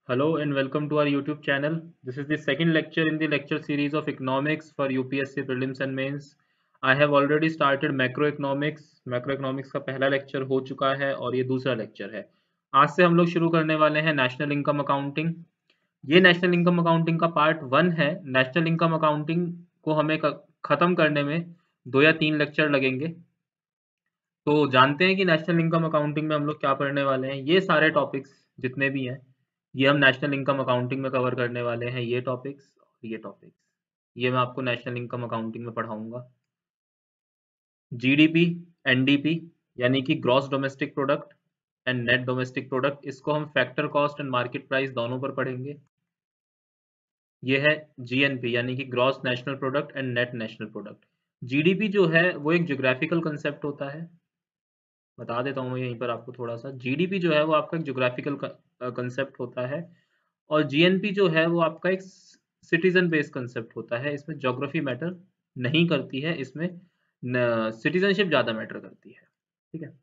Hello and welcome to our YouTube channel. This is the second lecture in the lecture series of economics for UPSC prelims and mains. I have already started macroeconomics. Macroeconomics का पहला lecture हो चुका है और ये दूसरा lecture है. आज से हम लोग शुरू करने वाले हैं नेशनल इनकम अकाउंटिंग. ये नेशनल इनकम अकाउंटिंग का पार्ट 1 है. नेशनल इनकम अकाउंटिंग को हमें खत्म करने में 2 या 3 लेक्चर लगेंगे. तो जानते हैं कि नेशनल इनकम अकाउंटिंग में हम लोग क्या पढ़ने वाले हैं. ये सारे टॉपिक्स जितने भी हैं ये हम नेशनल इनकम अकाउंटिंग में कवर करने वाले हैं. ये टॉपिक्स और ये टॉपिक्स ये मैं आपको नेशनल इनकम अकाउंटिंग में पढ़ाऊंगा. जीडीपी, एनडीपी यानी कि gross domestic product and net domestic product, इसको हम factor cost and market price दोनों पर पढ़ेंगे. ये है जीएनपी यानी कि gross national product and net national product. GDP जो है वो एक ज्योग्राफिकल कंसेप्ट होता है. बता देता हूँ मैं यहीं पर आपको थोड़ा सा. जीडीपी जो है वो आपका एक ज्योग्राफिकल कंसेप्ट होता है और जीएनपी जो है वो आपका एक सिटीजन बेस्ड कंसेप्ट होता है. इसमें ज्योग्राफी मैटर नहीं करती है, इसमें सिटीजनशिप ज़्यादा मैटर करती है. ठीक है.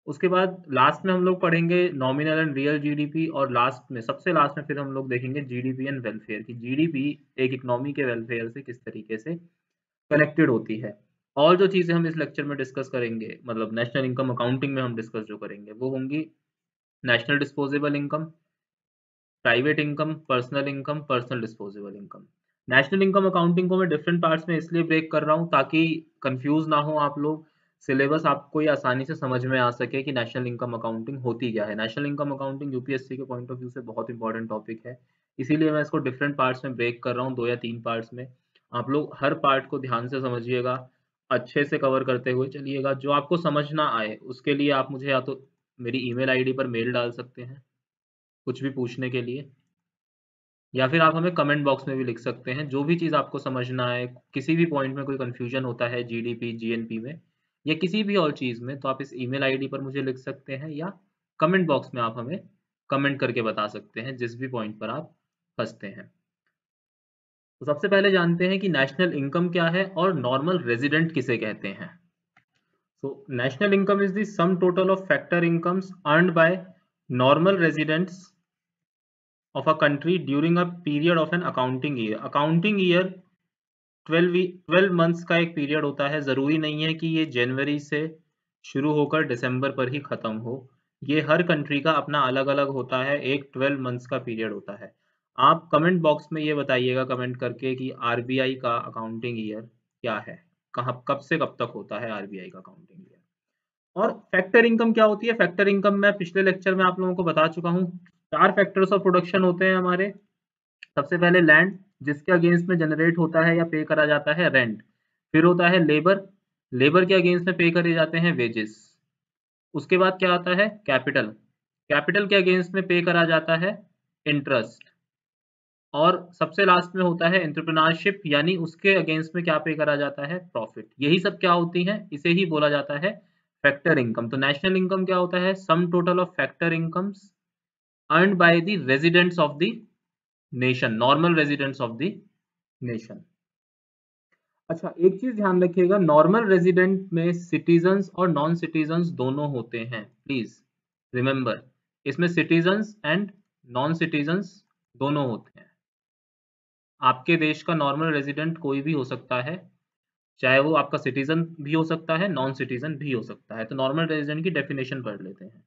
उसके बाद लास्ट में हम लोग पढ़ेंगे नॉमिनल एंड रियल जीडीपी और लास्ट में सबसे लास्ट में फिर हम लोग देखेंगे जीडीपी एंड वेलफेयर की जीडीपी एक इकोनॉमी के वेलफेयर से किस तरीके से कनेक्टेड होती है. और जो चीज़ें हम इस लेक्चर में डिस्कस करेंगे मतलब नेशनल इनकम अकाउंटिंग में हम डिस्कस जो करेंगे वो होंगी national disposable income, private income, personal income, personal disposable income. National income accounting को मैं डिफरेंट पार्ट्स में इसलिए ब्रेक कर रहा हूँ ताकि कंफ्यूज ना हो आप लोग. सिलेबस आपको ये आसानी से समझ में आ सके कि नेशनल इनकम अकाउंटिंग होती क्या है. नेशनल इनकम अकाउंटिंग यूपीएससी के पॉइंट ऑफ व्यू से बहुत इंपॉर्टेंट टॉपिक है, इसीलिए मैं इसको डिफरेंट पार्ट्स में ब्रेक कर रहा हूँ, 2 या 3 पार्ट्स में. आप लोग हर पार्ट को ध्यान से समझिएगा, अच्छे से कवर करते हुए चलिएगा. जो आपको समझ ना आए उसके लिए आप मुझे या तो मेरी ईमेल आईडी पर मेल डाल सकते हैं कुछ भी पूछने के लिए, या फिर आप हमें कमेंट बॉक्स में भी लिख सकते हैं. जो भी चीज़ आपको समझना है, किसी भी पॉइंट में कोई कन्फ्यूजन होता है जीडीपी जीएनपी में या किसी भी और चीज़ में, तो आप इस ईमेल आईडी पर मुझे लिख सकते हैं या कमेंट बॉक्स में आप हमें कमेंट करके बता सकते हैं जिस भी पॉइंट पर आप फंसते हैं. तो सबसे पहले जानते हैं कि नेशनल इनकम क्या है और नॉर्मल रेजिडेंट किसे कहते हैं. So national income is the sum total of factor incomes earned by normal residents of a country during a period of an accounting year. Accounting year 12 months का एक period होता है. ज़रूरी नहीं है कि ये जनवरी से शुरू होकर दिसंबर पर ही ख़त्म हो. ये हर कंट्री का अपना अलग अलग होता है. एक 12 मंथ्स का पीरियड होता है. आप कमेंट बॉक्स में ये बताइएगा कमेंट करके कि आरबीआई का अकाउंटिंग ईयर क्या है, कहाँ कब से कब तक होता है आरबीआई का अकाउंटिंग ईयर. और फैक्टर इनकम क्या होती है. फैक्टर इनकम मैं पिछले लेक्चर में आप लोगों को बता चुका हूँ. 4 फैक्टर्स ऑफ प्रोडक्शन होते हैं हमारे. सबसे पहले लैंड, जिसके अगेंस्ट में जनरेट होता है या पे करा जाता है रेंट. फिर होता है लेबर, लेबर के अगेंस्ट में पे करे जाते हैं वेजेस. उसके बाद क्या आता है कैपिटल, कैपिटल के अगेंस्ट में पे करा जाता है इंटरेस्ट. और सबसे लास्ट में होता है एंटरप्रेन्योरशिप यानी उसके अगेंस्ट में क्या पे करा जाता है प्रॉफिट. यही सब क्या होती हैं, इसे ही बोला जाता है फैक्टर इनकम. तो नेशनल इनकम क्या होता है, sum total of factor incomes earned by the residents of the nation, normal residents of the nation. अच्छा, एक चीज ध्यान रखिएगा, नॉर्मल रेजिडेंट में सिटीजन्स और नॉन सिटीजन्स दोनों होते हैं. प्लीज रिमेंबर, इसमें सिटीजन्स एंड नॉन सिटीजन्स दोनों होते हैं. आपके देश का नॉर्मल रेजिडेंट कोई भी हो सकता है, चाहे वो आपका सिटीजन भी हो सकता है, नॉन सिटीजन भी हो सकता है. तो नॉर्मल रेजिडेंट की डेफिनेशन पढ़ लेते हैं.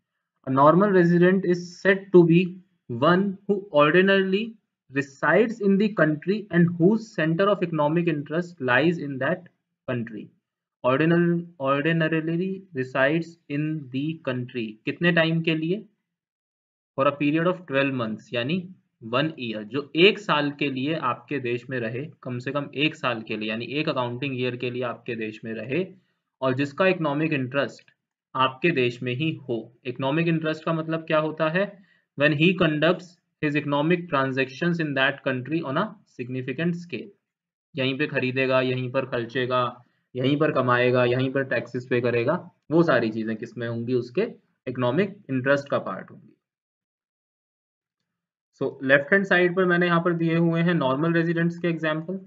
Normal resident is said to be one who ordinarily resides in the country and whose center of economic interest lies in that country. Ordinarily resides in the country कितने time के लिए, for a period of 12 months यानी 1 year. जो एक साल के लिए आपके देश में रहे, कम से कम एक साल के लिए यानी एक अकाउंटिंग ईयर के लिए आपके देश में रहे, और जिसका इकोनॉमिक इंटरेस्ट आपके देश में ही हो. इकोनॉमिक इंटरेस्ट का मतलब क्या होता है, when he conducts his economic transactions in that country on a significant scale. यहीं पे खरीदेगा, यहीं पर खर्चेगा, यहीं पर कमाएगा, यहीं पर टैक्सेस पे करेगा. वो सारी चीजें किसमें होंगी, उसके इकोनॉमिक इंटरेस्ट का पार्ट होंगी. सो लेफ्ट हैंड साइड पर मैंने यहाँ पर दिए हुए हैं नॉर्मल रेजिडेंट्स के एग्जाम्पल,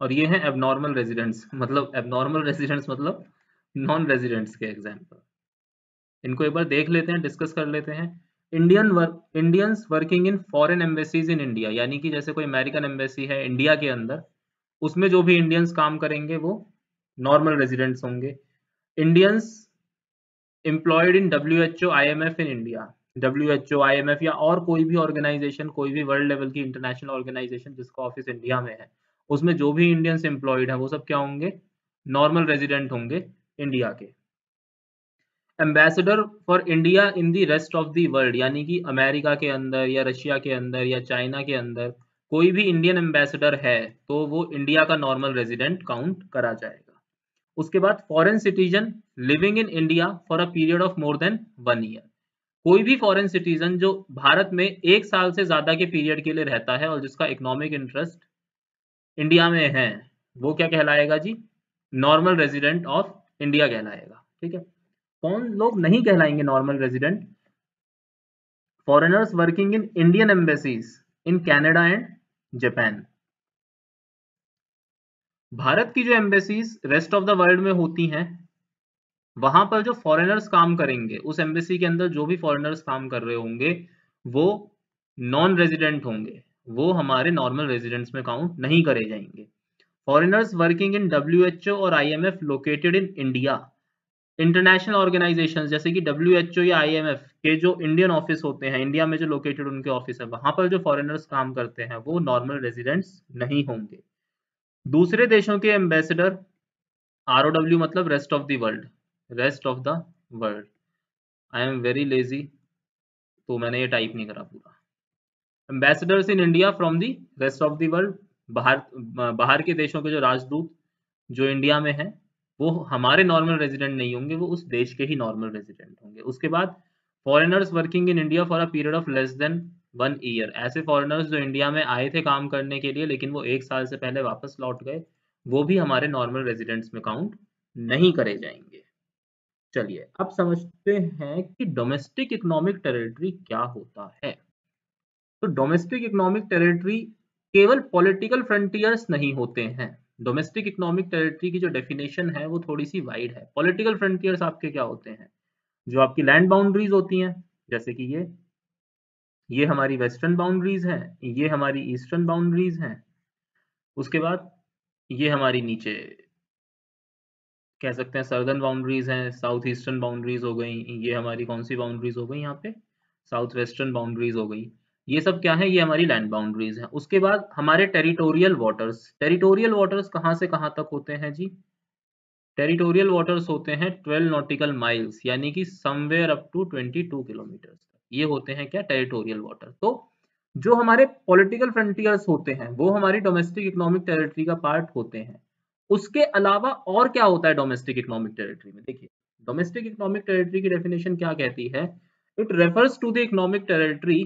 और ये हैं एबनॉर्मल रेजिडेंट्स, मतलब एबनॉर्मल रेजिडेंट्स मतलब नॉन रेजिडेंट्स के एग्जाम्पल. इनको एक बार देख लेते हैं, डिस्कस कर लेते हैं. Indians working in foreign embassies in India, यानी कि जैसे कोई अमेरिकन एम्बेसी है इंडिया के अंदर, उसमें जो भी इंडियंस काम करेंगे वो नॉर्मल रेजिडेंट्स होंगे। Indians employed in WHO IMF in India, WHO IMF या और कोई भी ऑर्गेनाइजेशन, कोई भी वर्ल्ड लेवल की इंटरनेशनल ऑर्गेनाइजेशन जिसका ऑफिस इंडिया में है, उसमें जो भी इंडियंस एम्प्लॉयड है वो सब क्या होंगे, नॉर्मल रेजिडेंट होंगे इंडिया के। Ambassador for India in the rest of the world, यानी कि अमेरिका के अंदर या रशिया के अंदर या चाइना के अंदर कोई भी इंडियन एम्बेसडर है तो वो इंडिया का नॉर्मल रेजिडेंट काउंट करा जाएगा। उसके बाद foreign citizen living in India for a period of more than 1 year, कोई भी फॉरेन सिटीजन जो भारत में 1 साल से ज्यादा के पीरियड के लिए रहता है और जिसका इकोनॉमिक इंटरेस्ट इंडिया में है, वो क्या कहलाएगा जी, नॉर्मल रेजिडेंट ऑफ इंडिया कहलाएगा। ठीक है, कौन लोग नहीं कहलाएंगे normal resident, foreigners working in Indian embassies in Canada and Japan. भारत की जो embassies rest of the world में होती हैं, वहां पर जो फॉरेनर्स काम करेंगे, उस एम्बेसी के अंदर जो भी फॉरेनर्स काम कर रहे होंगे वो नॉन रेजिडेंट होंगे, वो हमारे नॉर्मल रेजिडेंट्स में काउंट नहीं करे जाएंगे। फॉरेनर्स वर्किंग इन WHO और IMF located in India, international organisations जैसे कि WHO या IMF के जो इंडियन ऑफिस होते हैं, इंडिया में जो लोकेटेड उनके ऑफिस है, वहां पर जो फॉरेनर्स काम करते हैं वो नॉर्मल रेजिडेंट्स नहीं होंगे। दूसरे देशों के एम्बेसडर, ROW मतलब rest of the world, rest of the world. I am very lazy तो मैंने ये टाइप नहीं करा पूरा। Ambassadors in India from the rest of the world, बाहर के देशों के जो राजदूत जो इंडिया में है वो हमारे नॉर्मल रेजिडेंट नहीं होंगे, वो उस देश के ही नॉर्मल रेजिडेंट होंगे। उसके बाद foreigners working in India for a period of less than 1 year, ऐसे फॉरेनर्स जो इंडिया में आए थे काम करने के लिए लेकिन वो 1 साल से पहले वापस लौट गए, वो भी हमारे नॉर्मल रेजिडेंट्स में काउंट नहीं करे जाएंगे। चलिए अब समझते हैं कि डोमेस्टिक इकोनॉमिक टेरिटरी क्या होता है। तो डोमेस्टिक इकोनॉमिक टेरिटरी केवल पॉलिटिकल फ्रंटियर्स नहीं होते हैं। डोमेस्टिक इकोनॉमिक टेरिटरी की जो डेफिनेशन है वो थोड़ी सी वाइड है। पॉलिटिकल फ्रंटियर्स आपके क्या होते हैं, जो आपकी लैंड बाउंड्रीज होती हैं, जैसे कि ये हमारी वेस्टर्न बाउंड्रीज हैं, ये हमारी ईस्टर्न बाउंड्रीज हैं। उसके बाद ये हमारी नीचे कह सकते हैं सर्दर्न बाउंड्रीज हैं, साउथ ईस्टर्न बाउंड्रीज हो गई, ये हमारी कौन सी बाउंड्रीज हो गई यहाँ पे, साउथ वेस्टर्न बाउंड्रीज हो गई। ये सब क्या है, ये हमारी लैंड बाउंड्रीज हैं। उसके बाद हमारे टेरिटोरियल वाटर्स, टेरिटोरियल वाटर्स कहाँ से कहाँ तक होते हैं जी, टेरिटोरियल वाटर्स होते हैं 12 नॉटिकल माइल्स, यानी कि समवेयर अप टू 22 किलोमीटर, ये होते हैं क्या, टेरिटोरियल वाटर। तो जो हमारे पॉलिटिकल फ्रंटियर्स होते हैं वो हमारी डोमेस्टिक इकोनॉमिक टेरिटरी का पार्ट होते हैं। उसके अलावा और क्या होता है डोमेस्टिक इकोनॉमिक टेरिटरी में, देखिए डोमेस्टिक इकोनॉमिक टेरिटरी की डेफिनेशन क्या कहती है, it refers to the economic territory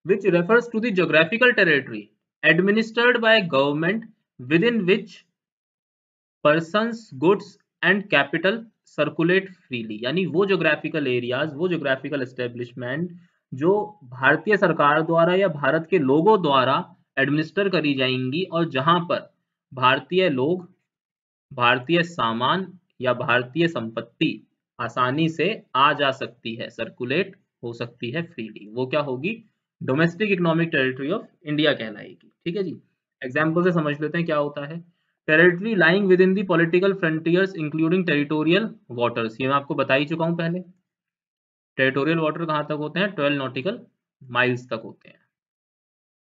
which refers to the geographical territory administered by a government within which persons, goods and capital circulate freely, यानी वो geographical areas, वो geographical establishment जो भारतीय सरकार द्वारा या भारत के लोगों द्वारा एडमिनिस्टर करी जाएंगी और जहां पर भारतीय लोग, भारतीय सामान या भारतीय संपत्ति आसानी से आ जा सकती है, सर्कुलेट हो सकती है फ्रीली, वो क्या होगी, domestic economic territory of India कहलाएगी। ठीक है जी, एग्जाम्पल से समझ लेते हैं क्या होता है। Territory lying with in the political frontiers including territorial waters, ये मैं आपको बता ही चुका हूं पहले। टेरिटोरियल वाटर कहां तक होते हैं, 12 नॉटिकल माइल्स तक होते हैं।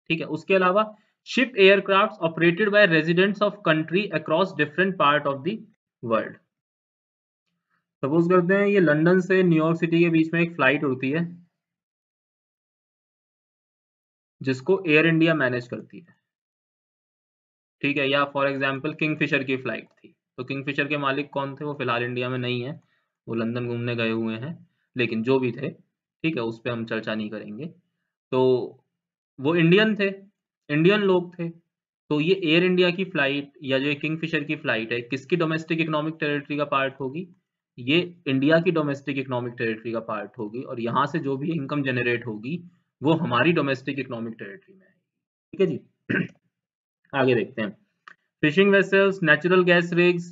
ठीक है, उसके अलावा ship aircraft operated by residents of country across different part of the world. Suppose करते हैं ये लंदन से न्यूयॉर्क सिटी के बीच में एक फ्लाइट उड़ती है जिसको एयर इंडिया मैनेज करती है। ठीक है, या फॉर एग्जांपल किंगफिशर की फ्लाइट थी, तो किंगफिशर के मालिक कौन थे, वो फिलहाल इंडिया में नहीं है, वो लंदन घूमने गए हुए हैं, लेकिन जो भी थे, ठीक है, उस पर हम चर्चा नहीं करेंगे। तो वो इंडियन थे, इंडियन लोग थे। तो ये एयर इंडिया की फ्लाइट या जो किंगफिशर की फ्लाइट है, किसकी डोमेस्टिक इकोनॉमिक टेरिटरी का पार्ट होगी, ये इंडिया की डोमेस्टिक इकोनॉमिक टेरिटरी का पार्ट होगी, और यहाँ से जो भी इनकम जनरेट होगी वो हमारी डोमेस्टिक इकोनॉमिक टेरिटरी में है। ठीक है जी, आगे देखते हैं। Fishing vessels, natural gas rigs,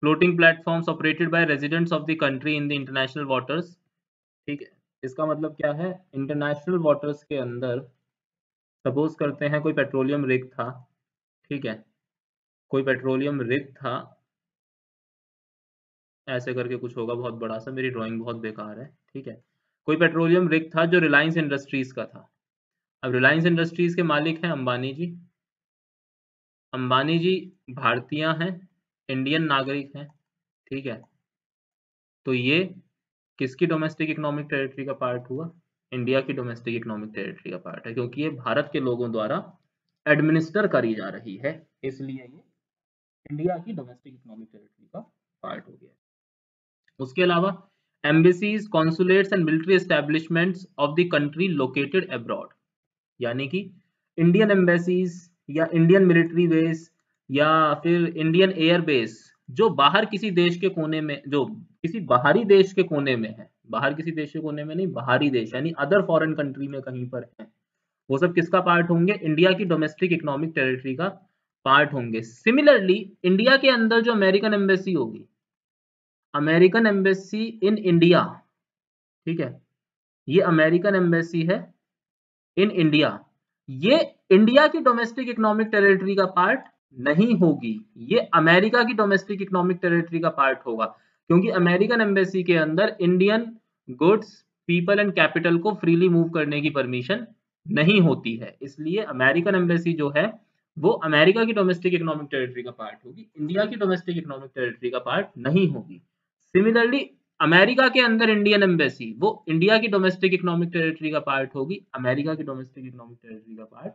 floating platforms operated by residents of the country in the international waters. ठीक है, इसका मतलब क्या है, इंटरनेशनल वाटर्स के अंदर सपोज करते हैं कोई पेट्रोलियम रिग था, ठीक है, कोई पेट्रोलियम रिग था, ऐसे करके कुछ होगा बहुत बड़ा सा, मेरी ड्राइंग बहुत बेकार है, ठीक है, कोई पेट्रोलियम रिग था जो रिलायंस इंडस्ट्रीज का था। अब रिलायंस इंडस्ट्रीज के मालिक हैं अंबानी जी। अंबानी जी भारतीय हैं, इंडियन नागरिक हैं, ठीक है, तो ये किसकी डोमेस्टिक इकोनॉमिक टेरिटरी का पार्ट हुआ, इंडिया की डोमेस्टिक इकोनॉमिक टेरिटरी का पार्ट है, क्योंकि ये भारत के लोगों द्वारा एडमिनिस्टर करी जा रही है, इसलिए ये इंडिया की डोमेस्टिक इकोनॉमिक टेरिटरी का पार्ट हो गया। उसके अलावा embassies, consulates and military establishments of the country located abroad, यानी कि इंडियन एम्बेसीज या इंडियन मिलिट्री बेस या फिर इंडियन एयर बेस जो बाहर किसी देश के कोने में, जो किसी बाहरी देश के कोने में है, बाहर किसी देश के कोने में नहीं, बाहरी देश यानी अदर फॉरेन कंट्री में कहीं पर है, वो सब किसका पार्ट होंगे, इंडिया की डोमेस्टिक इकोनॉमिक टेरिटरी का पार्ट होंगे। सिमिलरली इंडिया के अंदर जो अमेरिकन एम्बेसी होगी, अमेरिकन एम्बेसी इन इंडिया, ठीक है, ये अमेरिकन एम्बेसी है इन इंडिया, ये इंडिया की डोमेस्टिक इकोनॉमिक टेरिटरी का पार्ट नहीं होगी, ये अमेरिका की डोमेस्टिक इकोनॉमिक टेरिटरी का पार्ट होगा, क्योंकि अमेरिकन एम्बेसी के अंदर Indian goods, people and capital को फ्रीली मूव करने की परमिशन नहीं होती है, इसलिए अमेरिकन एम्बेसी जो है वो अमेरिका की डोमेस्टिक इकोनॉमिक टेरिटरी का पार्ट होगी, इंडिया की डोमेस्टिक इकोनॉमिक टेरिटरी का पार्ट नहीं होगी। सिमिलरली अमेरिका के अंदर इंडियन एम्बेसी वो इंडिया की डोमेस्टिक इकोनॉमिक टेरिटरी का पार्ट होगी, अमेरिका की डोमेस्टिक इकोनॉमिक टेरिटरी का पार्ट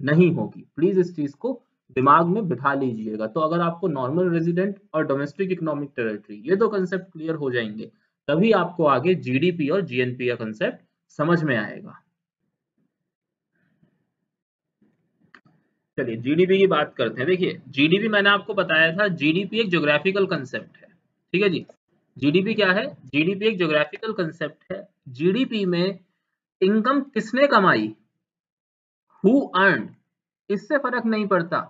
नहीं होगी। प्लीज इस चीज को दिमाग में बिठा लीजिएगा। तो अगर आपको नॉर्मल रेजिडेंट और डोमेस्टिक इकोनॉमिक टेरिटरी ये दो कंसेप्ट क्लियर हो जाएंगे, तभी आपको आगे जीडीपी और जीएनपी का कंसेप्ट समझ में आएगा। चलिए जीडीपी की बात करते हैं। देखिए जीडीपी मैंने आपको बताया था, जीडीपी एक ज्योग्राफिकल कंसेप्ट है, ठीक है जी। जीडीपी क्या है, जीडीपी एक ज्योग्राफिकल कंसेप्ट है। जीडीपी में इनकम किसने कमाई, हु अर्नड, इससे फर्क नहीं पड़ता,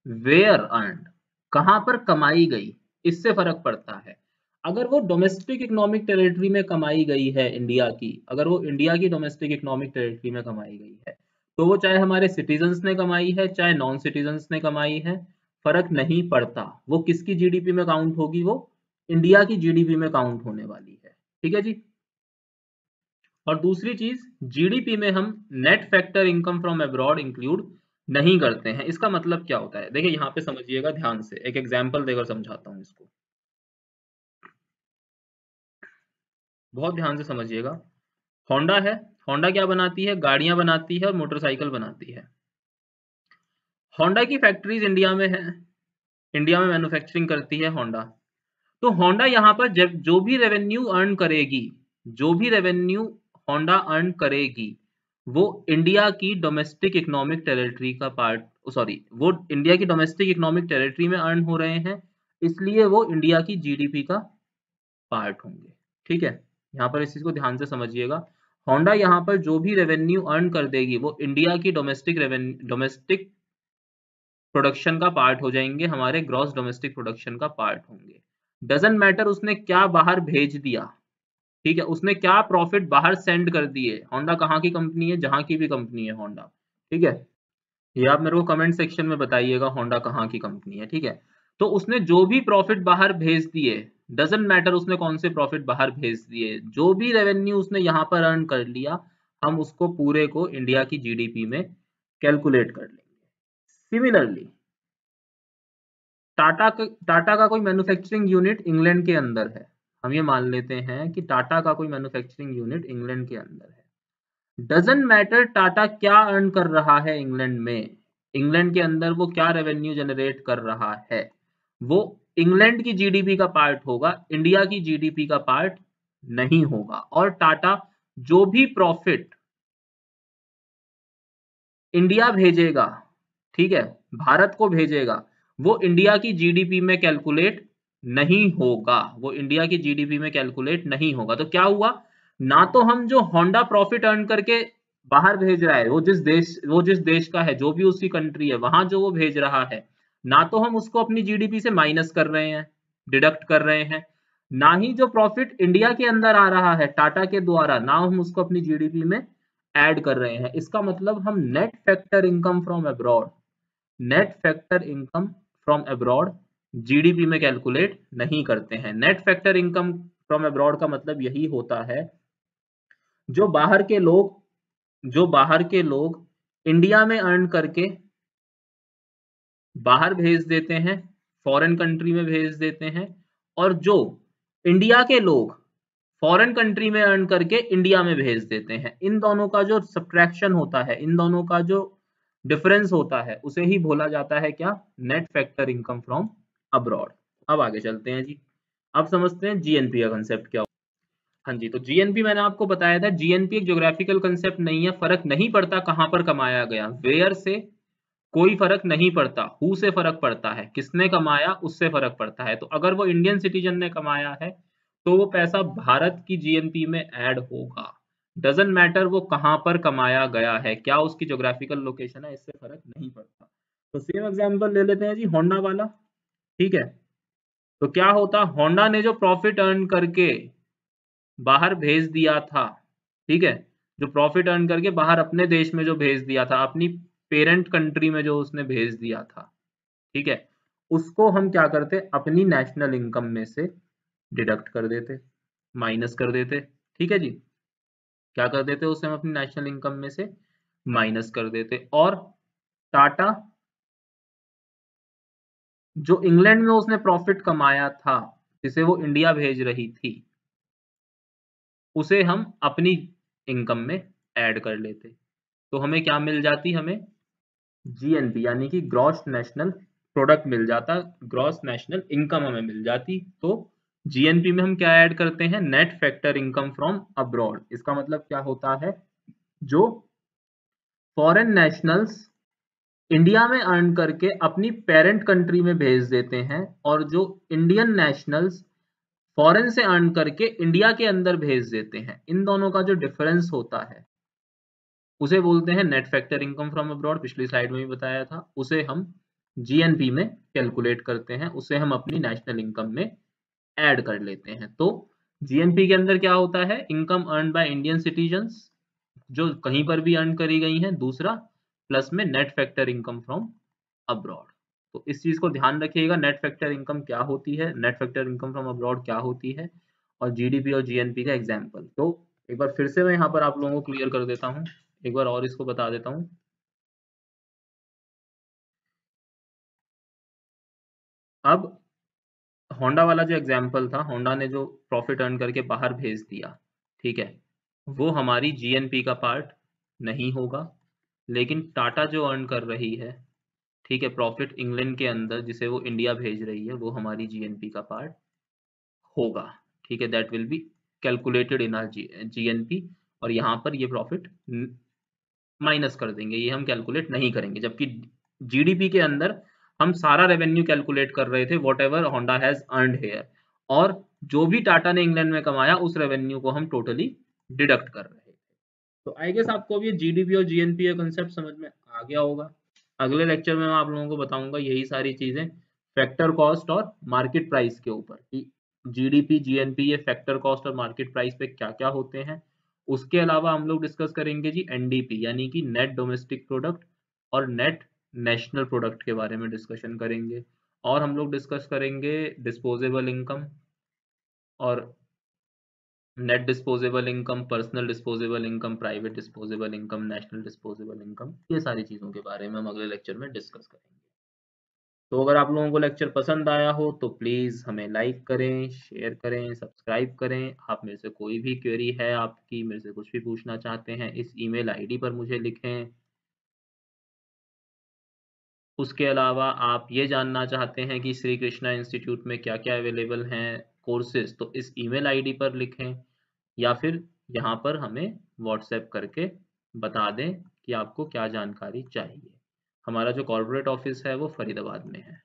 वेयर अर्नड, कहां पर कमाई गई, इससे फर्क पड़ता है। अगर वो डोमेस्टिक इकोनॉमिक टेरिटरी में कमाई गई है इंडिया की, अगर वो इंडिया की डोमेस्टिक इकोनॉमिक टेरिटरी में कमाई गई है, तो वो चाहे हमारे सिटीजन्स ने कमाई है चाहे नॉन सिटीजन्स ने कमाई है, फर्क नहीं पड़ता, वो किसकी जीडीपी में काउंट होगी, वो इंडिया की जीडीपी में काउंट होने वाली है, ठीक है जी। और दूसरी चीज, जीडीपी में हम net factor income from abroad include नहीं करते हैं। इसका मतलब क्या होता है, देखिए यहाँ पे समझिएगा ध्यान से, एक एग्जांपल देकर समझाता हूँ इसको, बहुत ध्यान से समझिएगा। होंडा है, होंडा क्या बनाती है, गाड़ियां बनाती है और मोटरसाइकिल बनाती है। होंडा की फैक्ट्रीज इंडिया में है, इंडिया में मैन्युफैक्चरिंग करती है होंडा। तो होंडा यहाँ पर जब जो भी रेवेन्यू अर्न करेगी, जो भी रेवेन्यू होंडा अर्न करेगी, वो इंडिया की डोमेस्टिक इकोनॉमिक टेरिटरी का पार्ट, सॉरी वो इंडिया की डोमेस्टिक इकोनॉमिक टेरिटरी में अर्न हो रहे हैं, इसलिए वो इंडिया की जीडीपी का पार्ट होंगे, ठीक है। यहाँ पर इस चीज को ध्यान से समझिएगा। होंडा यहाँ पर जो भी रेवेन्यू अर्न कर देगी वो इंडिया की डोमेस्टिक प्रोडक्शन का पार्ट हो जाएंगे, हमारे ग्रॉस डोमेस्टिक प्रोडक्शन का पार्ट होंगे। डजंट मैटर उसने क्या बाहर भेज दिया, ठीक है, उसने क्या प्रॉफिट बाहर सेंड कर दिए, होंडा कहाँ की कंपनी है, जहां की भी कंपनी है होंडा, ठीक है, ये आप मेरे को कमेंट सेक्शन में बताइएगा होंडा कहाँ की कंपनी है, ठीक है। तो उसने जो भी प्रॉफिट बाहर भेज दिए, डजंट मैटर उसने कौन से प्रॉफिट बाहर भेज दिए, जो भी रेवेन्यू उसने यहाँ पर अर्न कर लिया, हम उसको पूरे को इंडिया की जीडीपी में कैलकुलेट कर लेंगे। सिमिलरली टाटा का कोई मैन्युफैक्चरिंग यूनिट इंग्लैंड के अंदर है, हम ये मान लेते हैं कि टाटा का कोई मैन्युफैक्चरिंग यूनिट इंग्लैंड के अंदर है। डजंट मैटर टाटा क्या अर्न कर रहा है इंग्लैंड में, इंग्लैंड के अंदर वो क्या रेवेन्यू जनरेट कर रहा है, वो इंग्लैंड की जीडीपी का पार्ट होगा, इंडिया की जीडीपी का पार्ट नहीं होगा। और टाटा जो भी प्रॉफिट इंडिया भेजेगा, ठीक है, भारत को भेजेगा, वो इंडिया की जीडीपी में कैलकुलेट नहीं होगा, वो इंडिया की जीडीपी में कैलकुलेट नहीं होगा। तो क्या हुआ, ना तो हम जो होंडा प्रॉफिट अर्न करके बाहर भेज रहा है, वो जिस देश का है, जो भी उसकी कंट्री है, वहां जो वो भेज रहा है, ना तो हम उसको अपनी जीडीपी से माइनस कर रहे हैं, डिडक्ट कर रहे हैं, ना ही जो प्रॉफिट इंडिया के अंदर आ रहा है टाटा के द्वारा, ना हम उसको अपनी जीडीपी में ऐड कर रहे हैं। इसका मतलब हम net factor income from abroad, net factor income from abroad GDP में कैलकुलेट नहीं करते हैं। Net factor income from abroad का मतलब यही होता है जो बाहर के लोग इंडिया में अर्न करके बाहर भेज देते हैं, फॉरेन कंट्री में भेज देते हैं, और जो इंडिया के लोग फॉरेन कंट्री में अर्न करके इंडिया में भेज देते हैं, इन दोनों का जो सब्ट्रैक्शन होता है, इन दोनों का जो डिफरेंस होता है, उसे ही बोला जाता है क्या, net factor income from abroad. अब आगे चलते हैं जी, अब समझते हैं जीएनपी का कंसेप्ट क्या। हाँ जी, तो जीएनपी मैंने आपको बताया था, जीएनपी एक ज्योग्राफिकल कंसेप्ट नहीं है, फर्क नहीं पड़ता कहां पर कमाया गया, वेयर से कोई फर्क नहीं पड़ता, हु से फर्क पड़ता है, किसने कमाया उससे फर्क पड़ता है। तो अगर वो इंडियन सिटीजन ने कमाया है तो वो पैसा भारत की जीएनपी में ऐड होगा, डजंट मैटर वो कहां पर कमाया गया है, क्या उसकी ज्योग्राफिकल लोकेशन है, इससे फर्क नहीं पड़ता। तो सेम एग्जांपल ले लेते हैं जी, होंडा वाला। ठीक है, तो क्या होता, होंडा ने जो प्रॉफिट अर्न करके बाहर भेज दिया था, ठीक है, जो प्रॉफिट अर्न करके बाहर अपने देश में जो भेज दिया था, अपनी पेरेंट कंट्री में जो उसने भेज दिया था, ठीक है, उसको हम क्या करते, अपनी नेशनल इनकम में से डिडक्ट कर देते, माइनस कर देते। ठीक है जी, क्या कर देते, उसे हम अपनी नेशनल इनकम में से माइनस कर देते। और टाटा जो इंग्लैंड में उसने प्रॉफिट कमाया था, जिसे वो इंडिया भेज रही थी, उसे हम अपनी इनकम में ऐड कर लेते, तो हमें क्या मिल जाती, हमें जीएनपी यानी कि ग्रॉस नेशनल प्रोडक्ट मिल जाता, ग्रॉस नेशनल इनकम हमें मिल जाती। तो जीएनपी में हम क्या ऐड करते हैं, net factor income from abroad. इसका मतलब क्या होता है, जो फॉरेन नेशनल्स इंडिया में अर्न करके अपनी पेरेंट कंट्री में भेज देते हैं, और जो इंडियन नेशनल्स फॉरेन से अर्न करके इंडिया के अंदर भेज देते हैं, इन दोनों का जो डिफरेंस होता है उसे बोलते हैं net factor income from abroad. पिछली स्लाइड में भी बताया था, उसे हम जीएनपी में कैलकुलेट करते हैं, उसे हम अपनी नेशनल इनकम में ऐड कर लेते हैं। तो जीएनपी के अंदर क्या होता है, income earn by Indian citizens जो कहीं पर भी अर्न करी गई हैं, दूसरा प्लस में net factor income from abroad. तो इस चीज को ध्यान रखिएगा, नेट फैक्टर इनकम क्या होती है, net factor income from abroad क्या होती है, और जीडीपी और जीएनपी का एग्जाम्पल। तो एक बार फिर से मैं यहाँ पर आप लोगों को क्लियर कर देता हूँ, एक बार और इसको बता देता हूँ। अब होंडा वाला जो एग्जाम्पल था, होंडा ने जो प्रॉफिट अर्न करके बाहर भेज दिया, ठीक है, वो हमारी जीएनपी का पार्ट नहीं होगा। लेकिन टाटा जो अर्न कर रही है, ठीक है, प्रॉफिट इंग्लैंड के अंदर जिसे वो इंडिया भेज रही है, वो हमारी जीएनपी का पार्ट होगा। ठीक है, that will be calculated in are GNP, और यहाँ पर ये प्रॉफिट माइनस कर देंगे, ये हम कैलकुलेट नहीं करेंगे। जबकि जीडीपी के अंदर हम सारा रेवेन्यू कैलकुलेट कर रहे थे, whatever Honda has earned here, और जो भी टाटा ने इंग्लैंड में कमाया उस रेवेन्यू को हम टोटली डिडक्ट कर रहे थे। तो आई गेस आपको अब ये जीडीपी और जीएनपी का कंसेप्ट समझ में आ गया होगा। अगले लेक्चर में मैं आप लोगों को बताऊंगा यही सारी चीजें फैक्टर कॉस्ट और मार्केट प्राइस के ऊपर, कि जीडीपी जीएनपी ये फैक्टर कॉस्ट और मार्केट प्राइस पे क्या क्या होते हैं। उसके अलावा हम लोग डिस्कस करेंगे जी एनडीपी यानी कि नेट डोमेस्टिक प्रोडक्ट और नेट नेशनल प्रोडक्ट के बारे में डिस्कशन करेंगे। और हम लोग डिस्कस करेंगे डिस्पोजेबल इनकम और net disposable income, personal disposable income, private disposable income, national disposable income, ये सारी चीज़ों के बारे में हम अगले लेक्चर में डिस्कस करेंगे। तो अगर आप लोगों को लेक्चर पसंद आया हो तो प्लीज़ हमें लाइक करें, शेयर करें, सब्सक्राइब करें। आप मेरे से कोई भी क्वेरी है आपकी, मेरे से कुछ भी पूछना चाहते हैं, इस ईमेल आईडी पर मुझे लिखें। उसके अलावा आप ये जानना चाहते हैं कि श्री कृष्णा इंस्टीट्यूट में क्या क्या अवेलेबल हैं कोर्सेज, तो इस ईमेल आईडी पर लिखें, या फिर यहाँ पर हमें व्हाट्सएप करके बता दें कि आपको क्या जानकारी चाहिए। हमारा जो कॉर्पोरेट ऑफिस है वो फरीदाबाद में है।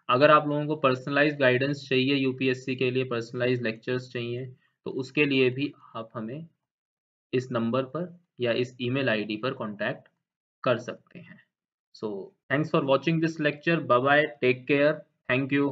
अगर आप लोगों को पर्सनलाइज्ड गाइडेंस चाहिए, यूपीएससी के लिए पर्सनलाइज्ड लेक्चर्स चाहिए, तो उसके लिए भी आप हमें इस नंबर पर या इस ईमेल आईडी पर कांटेक्ट कर सकते हैं। So thanks for watching this lecture, bye bye, take care, thank you.